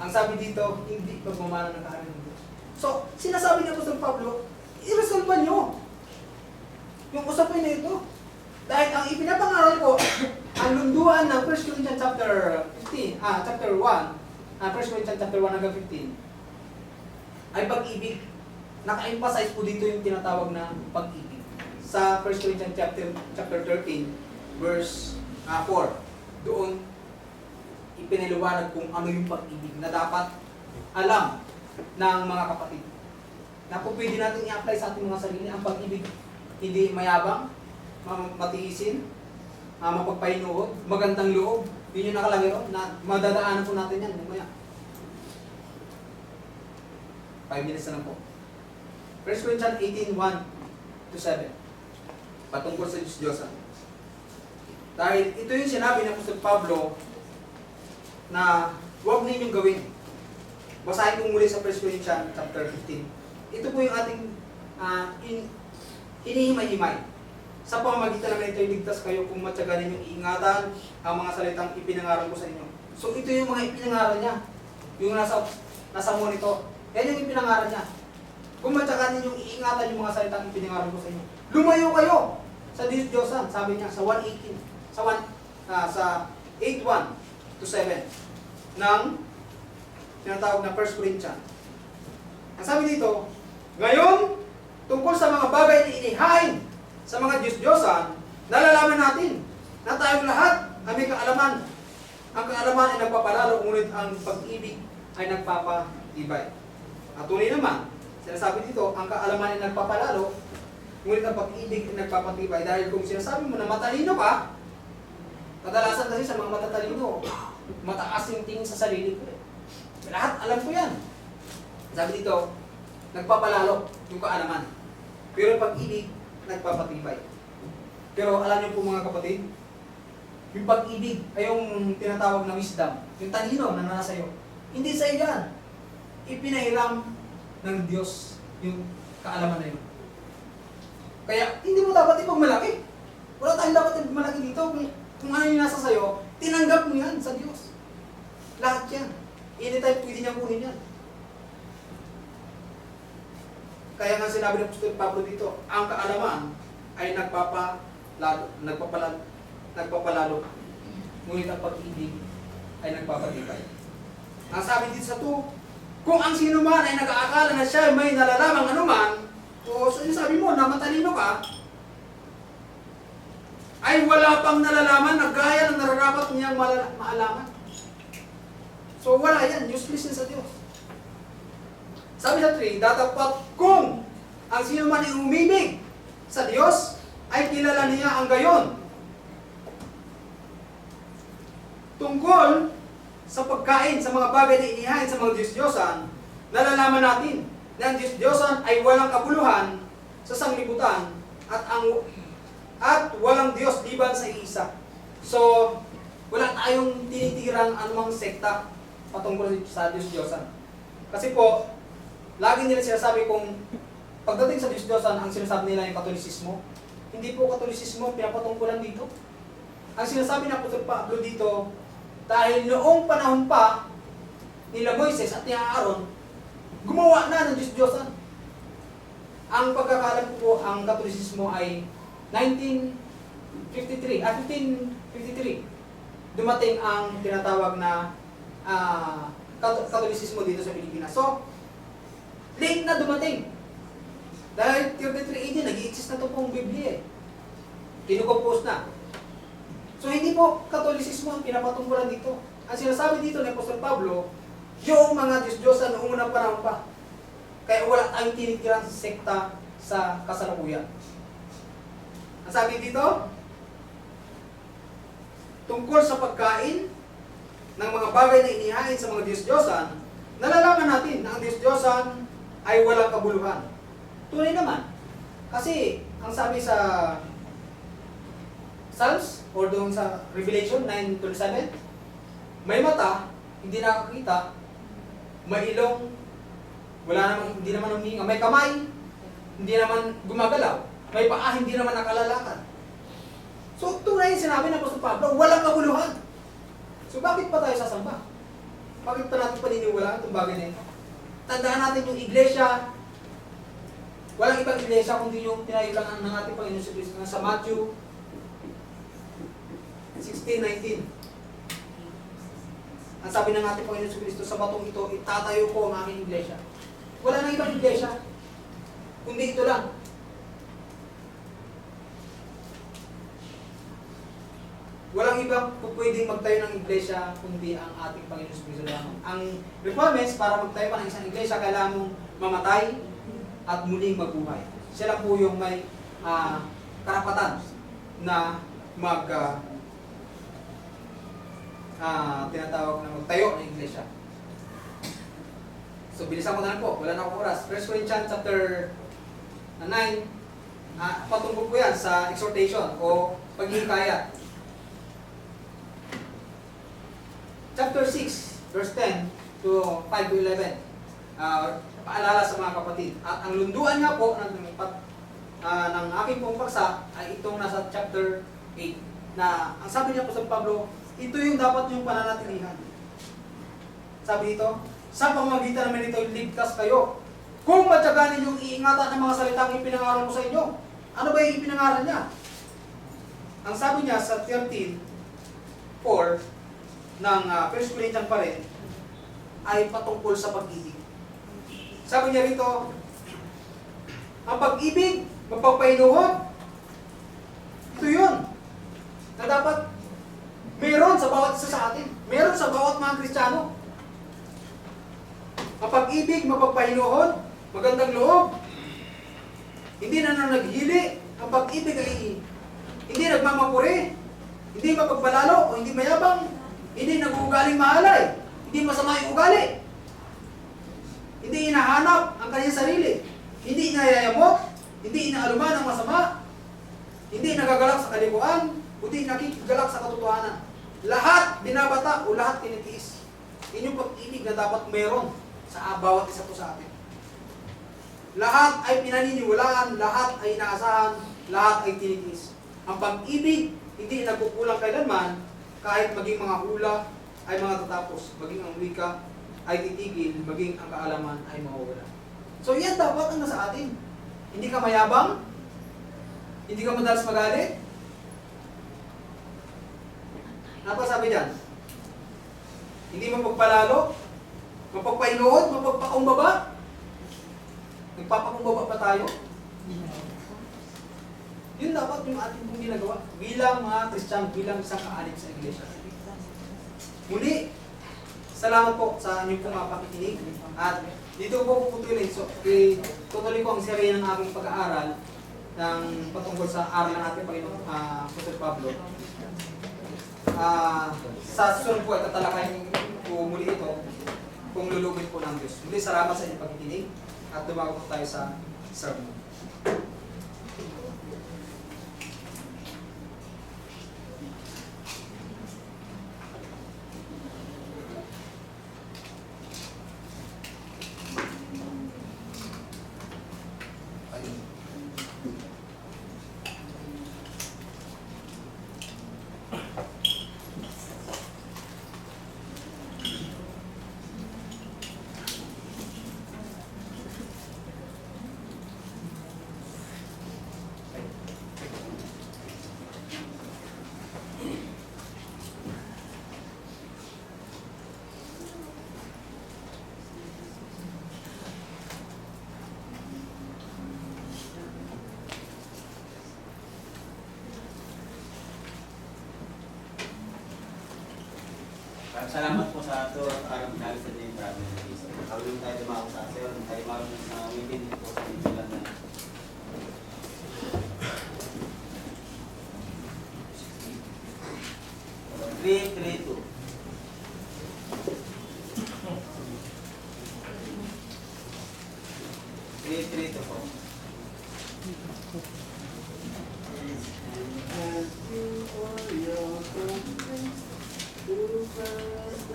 Ang sabi dito, hindi pagmamana ng kaharian ng Diyos. So, sinasabi ni Apostol Pablo, i-resolve nyo yung usapin na ito. Dahil ang ipinapangaral ko, ang lunduan ng 1 Corinthians chapter 1, 1 Corinthians chapter 1 hanggang 15, ay pag-ibig. Naka-emphasize po dito yung tinatawag na pag-ibig. Sa 1 Corinthians chapter 13, verse 4, doon ipinaliwanag kung ano yung pag-ibig na dapat alam ng mga kapatid. Na kung pwede natin i-apply sa ating mga sarili, ang pag-ibig hindi mayabang, matiisin, mapagpahinuod, magandang loob. Yun yung nakalagay ron, na madadaanan po natin yan mamaya. 5 minutes na lang po. 1 Corinthians 18:1-7. Patungkol sa Diyos-Diyosan. Dahil ito yung sinabi ng Apostol Pablo na huwag ninyong gawin. Basahin ko muli sa 1 Corinthians chapter 15. Ito po yung ating hinihimay-himay. Sa pamamagitan naman ito, iligtas kayo kung matyaga ninyong iingatan ang mga salitang ipinangaral ko sa inyo. So ito yung mga ipinangaral niya. Yung nasa monitor. Yan yung ipinangaral niya. Kung matyaga ninyong iingatan yung mga salitang ipinangaral ko sa inyo. Lumayo kayo sa Diyos-Diyosan. Sabi niya sa 1:18. Sa 8:1-7 ng tinatawag na 1 Corinthians. Ang sabi dito, ngayon, tungkol sa mga bagay na inihain sa mga Diyos-Diyosan, nalalaman natin na tayong lahat ay may kaalaman. Ang kaalaman ay nagpapalalo, ngunit ang pag-ibig ay nagpapatibay. At tunay naman, sinasabi dito, ang kaalaman ay nagpapalalo, ngunit ang pag-ibig ay nagpapatibay. Dahil kung sinasabi mo na matalino ka, kadalasan kasi sa mga matatalino, mataas yung tingin sa sarili ko. Lahat alam ko yan. Sabi dito, nagpapalalo yung kaalaman. Pero pag-ibig, nagpapatibay. Pero alam niyo po mga kapatid, yung pag-ibig ay yung tinatawag na wisdom, yung talino na nasa iyo. Hindi sa iyo yan. Ipinahiram ng Diyos yung kaalaman na yun. Kaya hindi mo dapat ipagmalaki. Wala tayong dapat ipagmalaki dito. Kung ano yung nasa sayo, tinanggap mo yan sa Diyos. Lahat yan. Anytime pwede niyang kunin yan. Kaya nga sinabi ng Apostol Pablo dito, ang kaalaman ay nagpapalalo. Ngunit ang pag-ibig ay nagpapatibay. Ang sabi dito sa 2, kung ang sino man ay nag-aakala na siya may nalalamang anuman, o so yung sabi mo na matalino ka, ay wala pang nalalaman na gaya ng nararapat niyang maalaman. So wala yan, useless yan sa Diyos. Sabi sa 3, datapat kung ang sino man ay umibig sa Diyos, ay kilala niya ang gayon. Tungkol sa pagkain, sa mga bagay na inihain sa mga Diyos-Diyosan, nalalaman natin na ang Diyos-Diyosan ay walang kabuluhan sa sanglibutan at walang Diyos liban sa isa. So, wala tayong tinitirang anumang sekta patungkol sa Diyos-Diyosan. Kasi po, lagi nila sinasabi kung pagdating sa Diyos-Diyosan, ang sinasabi nila yung Katolisismo. Hindi po Katolisismo pinapatungkulan dito. Ang sinasabi na Apostol Pablo dito, dahil noong panahon pa nila Moises at ni Aaron, gumawa na ng Diyos-Diyosan. Ang pagkakalam ko po, ang Katolisismo ay 1553. Dumating ang tinatawag na Katolisismo dito sa Pilipinas. So, late na dumating. Dahil 33 AD, nag-i-exist na ito pong Biblia eh. Kinukompose na. So, hindi po Katolisismo ang pinapatungkulan dito. Ang sinasabi dito ni Apostol Pablo, yung mga Diyos-Diyosan noong unang panahon pa. Kaya wala tayong tinitirang sekta sa kasalukuyan. Ang sabi dito, tungkol sa pagkain ng mga bagay na inihain sa mga Diyos-Diyosan, nalalaman natin na ang Diyos-Diyosan ay walang kabuluhan. Tunay naman. Kasi, ang sabi sa Psalms, or doon sa Revelation 9:27, may mata, hindi nakakita, may ilong, hindi naman huminga, may kamay, hindi naman gumagalaw, may paa, hindi naman nakalalakad. So, tunay yung sinabi ng Apostol Pablo, walang kabuluhan. So, bakit pa tayo sasamba? Bakit pa natin paniniwalaan itong bagay na ito? Tandaan natin yung iglesia, walang ibang iglesia kundi yung tinayo lang ng ating Panginoon si Kristo sa Matthew 16:19. Ang sabi ng ating Panginoon si Kristo, sa batong ito, itatayo ko ang aming iglesia. Wala nang ibang iglesia, kundi ito lang. Walang ibang pwedeng magtayo ng iglesia kundi ang ating Panginoon sa Kristo lamang. Ang requirements para magtayo pa ng isang iglesia, kailangan mong mamatay at muling mabuhay. Siya lang po yung may karapatan na tinatawag na magtayo ng iglesia. So bilisan ko na lang po, wala na akong oras. 1 Corinthians chapter 9, patungkol po yan sa exhortation o paghihikayat. Chapter 6, verse 10 to 5 to 11. Paalala sa mga kapatid. At ang lunduan nga po ng aking pong paksa ay itong nasa chapter 8. Na ang sabi niya po sa Pablo, ito yung dapat yung pananatilihan. Sabi dito, sa pamamagitan naman ito, ligtas kayo. Kung matyagan ninyong iingatan ng mga salitang ipinangaral ko sa inyo. Ano ba yung ipinangaral niya? Ang sabi niya sa 13:4 ng 1 Corinthians pa rin, ay patungkol sa pag-ibig. Sabi niya rito, ang pag-ibig, mapagpainuhod, ito yun, na dapat meron sa bawat isa sa atin. Meron sa bawat mga Kristiyano. Ang pag-ibig, mapagpainuhod, magandang loob, hindi na naghili. Ang pag-ibig ay hindi nagmamapuri, hindi mapagbalalo, o hindi mayabang, hindi nag-uugaling mahalay, hindi masama yung ugali, hindi inahanap ang kanyang sarili, hindi inayayamot, hindi inaaluman ang masama, hindi nagagalak sa kalikuan, kundi nakikigalak sa katotohanan. Lahat binabata o lahat tinitiis. Yun yung pag-ibig na dapat meron sa bawat isa po sa atin. Lahat ay pinaniniwalaan, lahat ay inaasahan, lahat ay tinitiis. Ang pag-ibig, hindi nagkukulang kailanman, kahit maging mga hula ay mga tatapos, maging ang wika ay titigil, maging ang kaalaman ay mawawala. So yan dapat ang nasa atin. Hindi ka mayabang, hindi ka madalas magalit. Ano pa sabi dyan? Hindi mapagpalalo, mapagpainuod, mapagpakumbaba. Nagpapakumbaba pa tayo. Yun dapat yung ating pong ginagawa bilang mga Kristiyano, bilang isang kaalim sa iglesia. Muli, salamat po sa inyong pong pakikinig. At dito po puputulin. So, tutuloy ko ang serye ng aking pag-aaral ng patungkol sa aral ng ating Panginoon Apostol Pablo. Sa susunod po ay tatalakayin po muli ito kung lulubin po ng Diyos. Muli, salamat sa inyong pakikinig at dumago po tayo sa sermon. Salamat po sa ato at araw namin sa Jane Travel. Kawin tayo dumako sa sir, tayo marunong sa within po sa New na 3-3-2. po. Too fast,